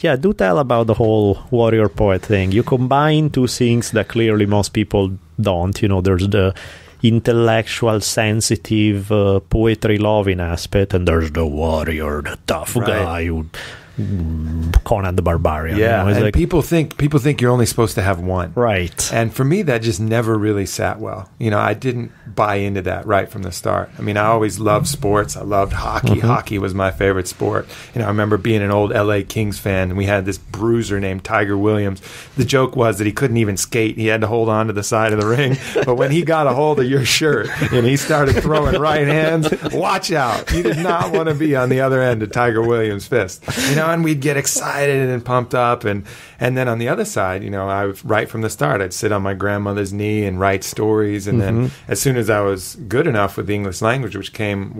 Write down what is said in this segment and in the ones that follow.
yeah, do tell about the whole warrior poet thing. You combine two things that clearly most people don't. You know, there's the intellectual, sensitive, poetry loving aspect, and there's the warrior, the tough guy who Conan the Barbarian. Yeah, you know, and like, people think you're only supposed to have one. Right. And for me, that just never really sat well. You know, I didn't buy into that right from the start. I mean, I always loved sports. I loved hockey. Mm-hmm. Hockey was my favorite sport. You know, I remember being an old LA Kings fan, and we had this bruiser named Tiger Williams. The joke was that he couldn't even skate. He had to hold on to the side of the ring. But when he got a hold of your shirt and he started throwing right hands, watch out. You did not want to be on the other end of Tiger Williams' fist. You know, and we'd get excited and pumped up. And then on the other side, you know, right from the start, I'd sit on my grandmother's knee and write stories. And then as soon as I was good enough with the English language, which came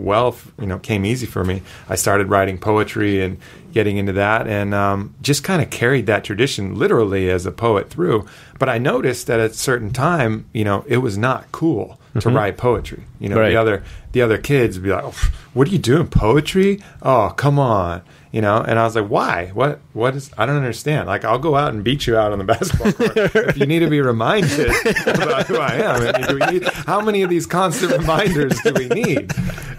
easy for me, I started writing poetry and getting into that, and just kind of carried that tradition literally as a poet through. But I noticed that at a certain time, you know, it was not cool to write poetry. You know, the other kids would be like, oh, "What are you doing, poetry? Oh, come on." You know, and I was like, why? What is, I don't understand. Like, I'll go out and beat you out on the basketball court if you need to be reminded about who I am. I mean, how many of these constant reminders do we need?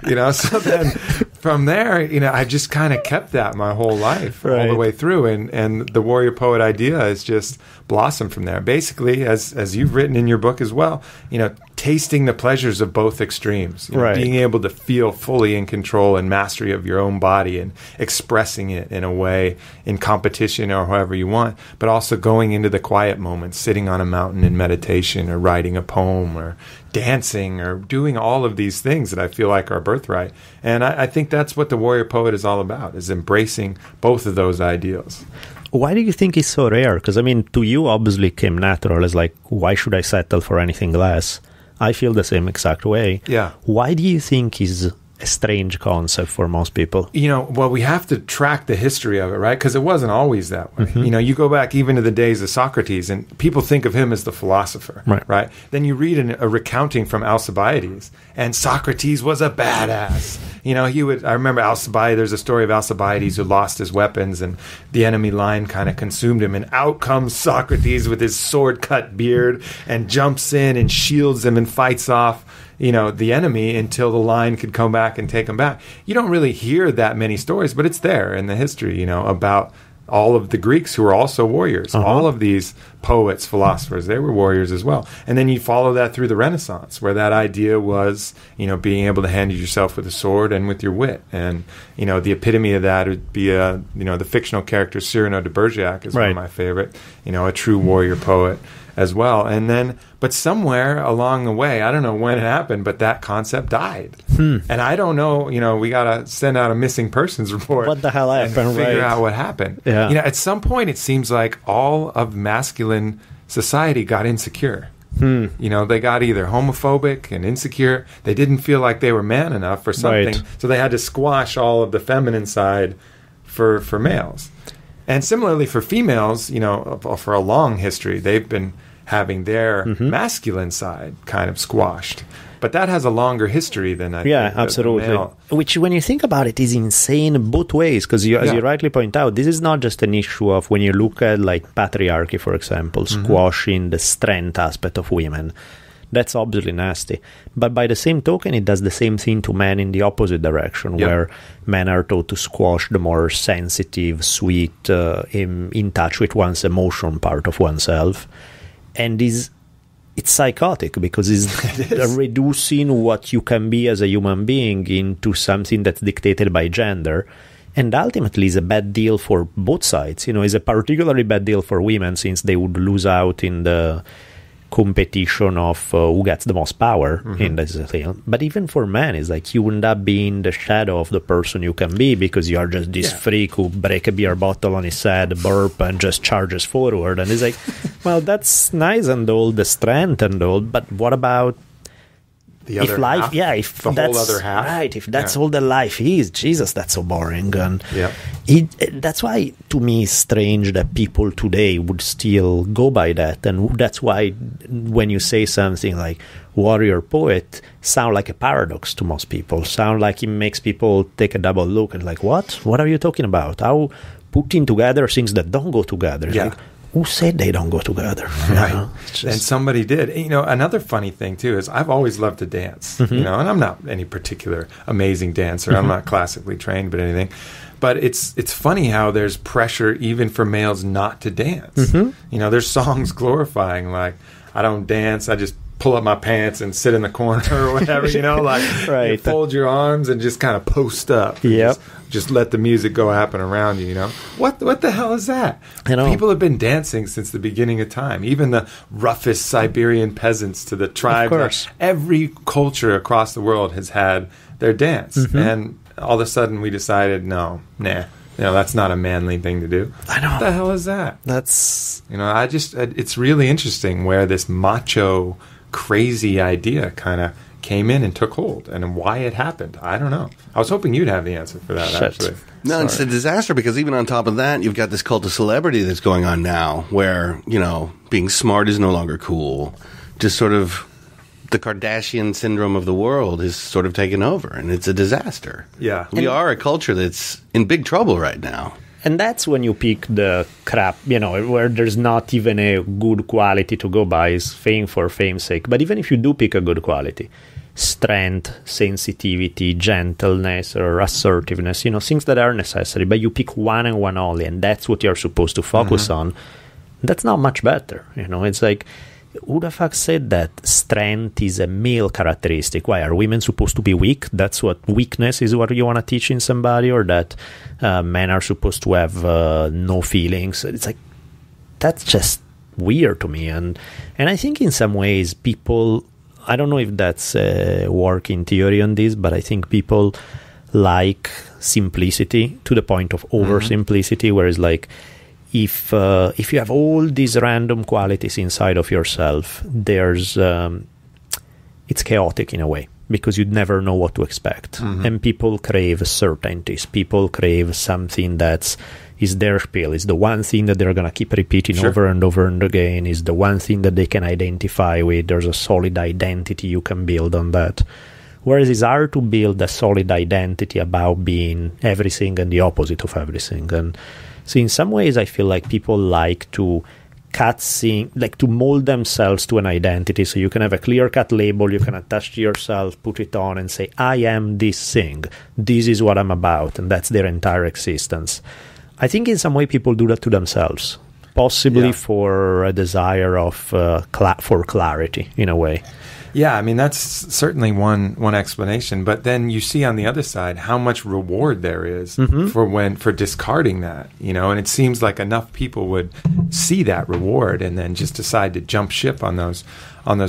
You know, so then from there, you know, I just kind of kept that my whole life all the way through. And the warrior poet idea has just blossomed from there. Basically, as you've written in your book as well, you know, tasting the pleasures of both extremes. You know, being able to feel fully in control and mastery of your own body and expressing it in a way in competition or however you want, but also going into the quiet moments, sitting on a mountain in meditation or writing a poem or dancing or doing all of these things that I feel like are birthright. And I think that's what the warrior poet is all about, is embracing both of those ideals. Why do you think it's so rare? Because, I mean, to you, obviously, it came natural as like, why should I settle for anything less? I feel the same exact way. Yeah. Why do you think is a strange concept for most people? You know, well, we have to track the history of it, right? Because it wasn't always that way. You know, you go back even to the days of Socrates, and people think of him as the philosopher, right? Then you read a recounting from Alcibiades, and Socrates was a badass. You know, I remember Alcibiades, there's a story of Alcibiades who lost his weapons, and the enemy line kind of consumed him, and out comes Socrates with his sword-cut beard, and jumps in and shields him and fights off, you know, the enemy until the line could come back and take him back. You don't really hear that many stories, but it's there in the history, you know, about all of the Greeks who were also warriors. All of these poets, philosophers, they were warriors as well. And then you follow that through the Renaissance, where that idea was, you know, being able to handle yourself with a sword and with your wit. And, you know, the epitome of that would be, you know, the fictional character Cyrano de Bergerac is one of my favorite, you know, a true warrior poet as well. And then, but somewhere along the way, I don't know when it happened, but that concept died. And I don't know, you know, we got to send out a missing persons report. What the hell happened? And figure out what happened. Yeah. You know, at some point, it seems like all of masculine society got insecure. You know, they got either homophobic and insecure. They didn't feel like they were man enough for something. So they had to squash all of the feminine side for males. And similarly for females, you know, for a long history, they've been having their masculine side kind of squashed. But that has a longer history than I think. Yeah, absolutely. Which, when you think about it, is insane both ways. Because as you rightly point out, this is not just an issue of when you look at like patriarchy, for example, squashing the strength aspect of women. That's obviously nasty. But by the same token, it does the same thing to men in the opposite direction, where men are taught to squash the more sensitive, sweet, in touch with one's emotion part of oneself. And it's psychotic because it's reducing what you can be as a human being into something that's dictated by gender. And ultimately is a bad deal for both sides. You know, it's a particularly bad deal for women, since they would lose out in the competition of who gets the most power in this thing. But even for men, it's like you end up being the shadow of the person you can be, because you are just this freak who break a beer bottle on his head, burp, and just charges forward. And it's like, well, that's nice and all, the strength and all, but what about the other half? If the that's whole other half. Right, if that's all the life is, Jesus, that's so boring. And that's why, to me, it's strange that people today would still go by that. And that's why when you say something like warrior poet, sound like a paradox to most people. Sound like it makes people take a double look and like, what are you talking about? How putting together things that don't go together. It's like, who said they don't go together? Right. And somebody did. Another funny thing, too, is I've always loved to dance, and I'm not any particular amazing dancer. I'm not classically trained, but anything. But it's funny how there's pressure even for males not to dance. There's songs glorifying, like, I don't dance, I just pull up my pants and sit in the corner or whatever, right. You fold your arms and just kind of post up. Yep. Just let the music go happen around you, What the hell is that? People have been dancing since the beginning of time. Even the roughest Siberian peasants to the tribes. Every culture across the world has had their dance. And all of a sudden we decided, that's not a manly thing to do. I know. What the hell is that? That's... it's really interesting where this macho, crazy idea kind of came in and took hold, and why it happened. I don't know. I was hoping you'd have the answer for that, actually. No, it's a disaster, because even on top of that, you've got this cult of celebrity that's going on now, where, being smart is no longer cool. Just sort of the Kardashian syndrome of the world is sort of taken over, and it's a disaster. Yeah. We are a culture that's in big trouble right now. And that's when you pick the crap, where there's not even a good quality to go by, is fame for fame's sake. But even if you do pick a good quality, strength, sensitivity, gentleness, or assertiveness, things that are necessary, but you pick one and one only, and that's what you're supposed to focus on, that's not much better. It's like, who the fuck said that strength is a male characteristic? Why are women supposed to be weak? That's what weakness is, what you want to teach in somebody, or that men are supposed to have no feelings? It's like, that's just weird to me. And I think in some ways people, I don't know if that's a working theory on this, but I think people like simplicity to the point of oversimplicity, whereas like, if you have all these random qualities inside of yourself, there's it's chaotic in a way, because you'd never know what to expect. And people crave certainties. People crave something that is their spiel. It's the one thing that they're going to keep repeating over and over and again. Is the one thing that they can identify with. There's a solid identity you can build on that. Whereas it's hard to build a solid identity about being everything and the opposite of everything. And so in some ways, I feel like people like to to mold themselves to an identity. So you can have a clear-cut label, you can attach to yourself, put it on and say, I am this thing. This is what I'm about. And that's their entire existence. I think in some way people do that to themselves, possibly for a desire of for clarity in a way. Yeah, I mean, that's certainly one explanation. But then you see on the other side how much reward there is for discarding that, and it seems like enough people would see that reward and then just decide to jump ship on those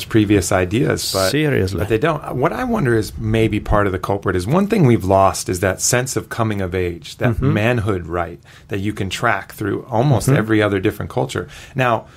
previous ideas. But, seriously. But they don't. What I wonder is maybe part of the culprit is one thing we've lost is that sense of coming of age, that manhood right that you can track through almost every other different culture. Now,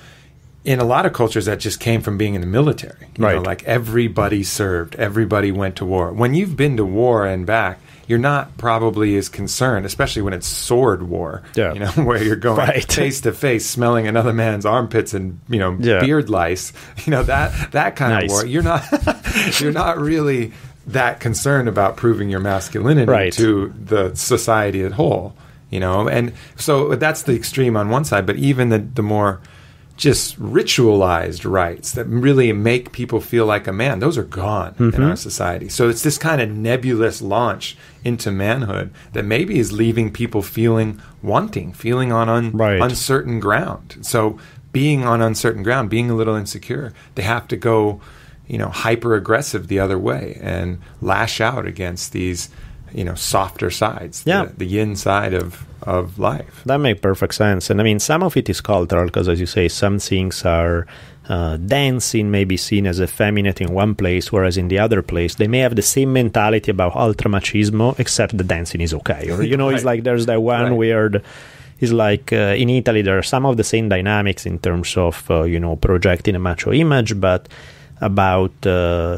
in a lot of cultures, that just came from being in the military. You know, like everybody served, everybody went to war. When you've been to war and back, you're not probably as concerned, especially when it's sword war, where you're going face to face, smelling another man's armpits and beard lice. That kind of war. You're not really that concerned about proving your masculinity to the society as a whole. And so that's the extreme on one side. But even the more just ritualized rites that really make people feel like a man, those are gone in our society. So it's this kind of nebulous launch into manhood that maybe is leaving people feeling on uncertain ground. So being on uncertain ground, being a little insecure, they have to go, hyper aggressive the other way and lash out against these softer sides, the yin side of life. That makes perfect sense. And I mean, some of it is cultural because, as you say, some things are dancing may be seen as effeminate in one place, whereas in the other place, they may have the same mentality about ultra machismo, except the dancing is okay. Or, it's like there's that one weird... It's like in Italy, there are some of the same dynamics in terms of, projecting a macho image, but about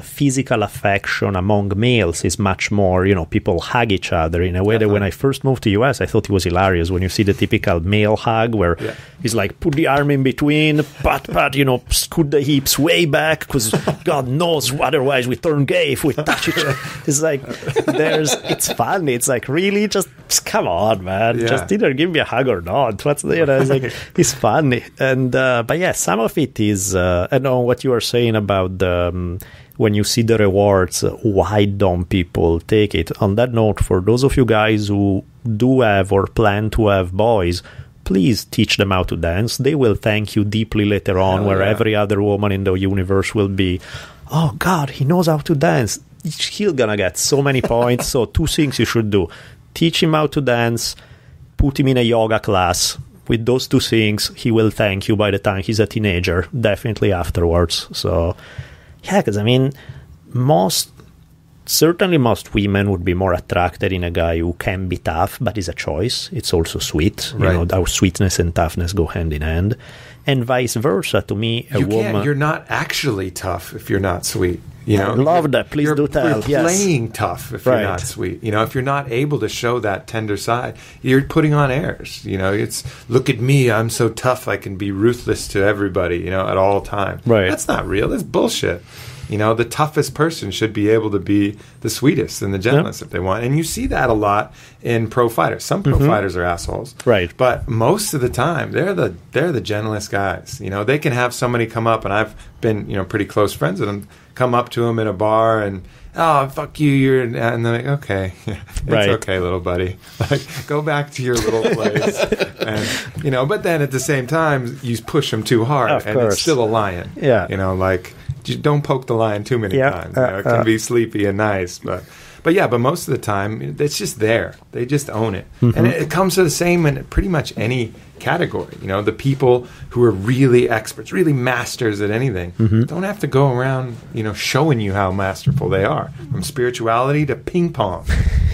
physical affection among males is much more, people hug each other in a way that when I first moved to US, I thought it was hilarious when you see the typical male hug where it's like put the arm in between, pat, scoot the hips way back because God knows otherwise we turn gay if we touch each other. It's like it's funny. It's like really just Just come on, man. Yeah. Just either give me a hug or not. What's it's like it's funny. And but yeah, some of it is I know what you were saying about when you see the rewards, why don't people take it? On that note, for those of you guys who do have or plan to have boys, please teach them how to dance. They will thank you deeply later on, where every other woman in the universe will be, oh God, he knows how to dance. He's gonna get so many points. So 2 things you should do: teach him how to dance, put him in a yoga class. With those 2 things, he will thank you by the time he's a teenager, definitely afterwards. So yeah, because I mean, most women would be more attracted in a guy who can be tough, but is a choice. It's also sweet. Right. You know, how sweetness and toughness go hand in hand. And vice versa. To me, You're not actually tough if you're not sweet. You know, I love that. Please do tell. You're playing tough if you're not sweet. You know, if you're not able to show that tender side, you're putting on airs. You know, it's look at me, I'm so tough, I can be ruthless to everybody. You know, at all times. Right. That's not real. That's bullshit. You know, the toughest person should be able to be the sweetest and the gentlest if they want. And you see that a lot in pro fighters. Some pro fighters are assholes. Right. But most of the time, they're the gentlest guys. You know, they can have somebody come up, and I've been, you know, pretty close friends with them, come up to them in a bar and, oh, fuck you, and they're like, okay, it's okay, little buddy. Like, go back to your little place. And, you know, but then at the same time, you push them too hard, and it's still a lion. Yeah. You know, like, don't poke the lion too many times. You know, it can be sleepy and nice, but most of the time, it's just there. They just own it. And it comes to the same in pretty much any category. You know, the people who are really experts, really masters at anything, don't have to go around, you know, showing you how masterful they are. From spirituality to ping pong.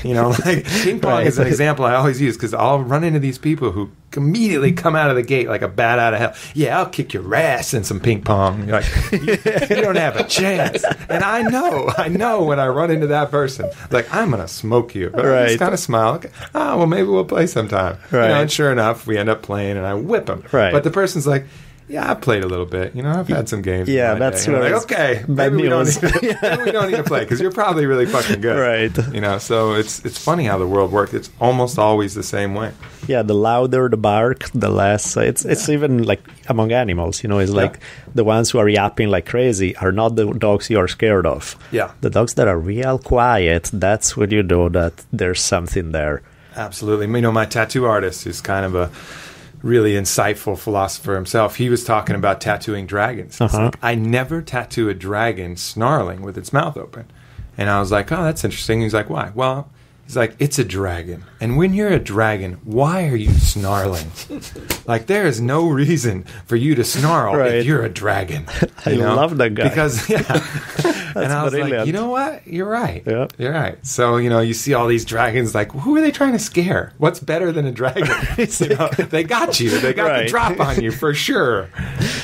You know, like ping pong is an example I always use, because I'll run into these people who immediately come out of the gate like a bat out of hell. Yeah, I'll kick your ass in some ping pong. You're like, you don't have a chance. And I know when I run into that person, like, I'm going to smoke you. But I just kind of smile. Okay. Oh, well, maybe we'll play sometime. Right. You know, and sure enough, we end up playing, and I whip him. Right. But the person's like, yeah, I've played a little bit. You know, I've had some games. Yeah, that's right. like, okay, maybe we don't need to play, because you're probably really fucking good. Right. You know, so it's funny how the world works. It's almost always the same way. Yeah, the louder the bark, the less. It's even like among animals, you know, it's like the ones who are yapping like crazy are not the dogs you are scared of. Yeah. The dogs that are real quiet, that's when you know that there's something there. Absolutely. You know, my tattoo artist is kind of a really insightful philosopher himself. He was talking about tattooing dragons. It's like, I never tattoo a dragon snarling with its mouth open. And I was like, oh, that's interesting. He's like, why? Well, he's like, it's a dragon. And when you're a dragon, why are you snarling? Like, there is no reason for you to snarl if you're a dragon. I love that guy. Because, and I was brilliant. like, you know what? You're right. Yeah. You're right. So, you know, you see all these dragons, like, who are they trying to scare? What's better than a dragon? You know, they got you. They got the drop on you for sure.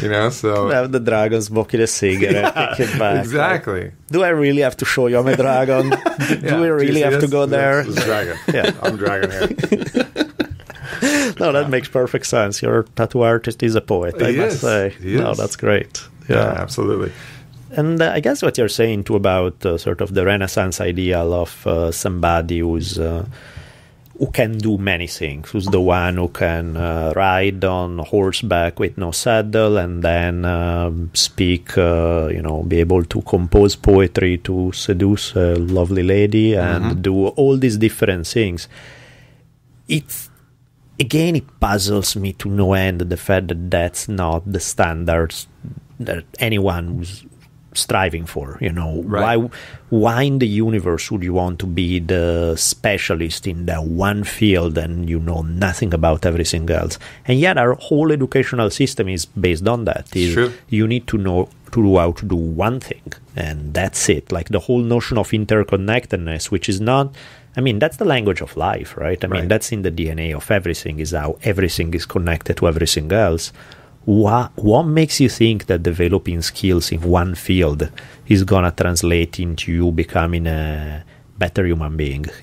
You know, so. Have the dragon smoking a cigarette, kick it back. Exactly. Like, do I really have to show you I'm a dragon? Do we really have to go there? This is dragon. Yeah. I'm dragon here. No, that makes perfect sense. Your tattoo artist is a poet, I must say. No, that's great. Yeah, absolutely. And I guess what you're saying too about sort of the Renaissance ideal of somebody who can do many things, who's the one who can ride on horseback with no saddle and then speak, be able to compose poetry to seduce a lovely lady and do all these different things. It puzzles me to no end the fact that that's not the standards that anyone was striving for, you know. Right. Why in the universe would you want to be the specialist in that one field and you know nothing about everything else? And yet our whole educational system is based on that. True. You need to know how to do one thing, and that's it. Like the whole notion of interconnectedness, which is not, I mean, that's the language of life, right? I mean, that's in the DNA of everything, is how everything is connected to everything else. What makes you think that developing skills in one field is going to translate into you becoming a better human being?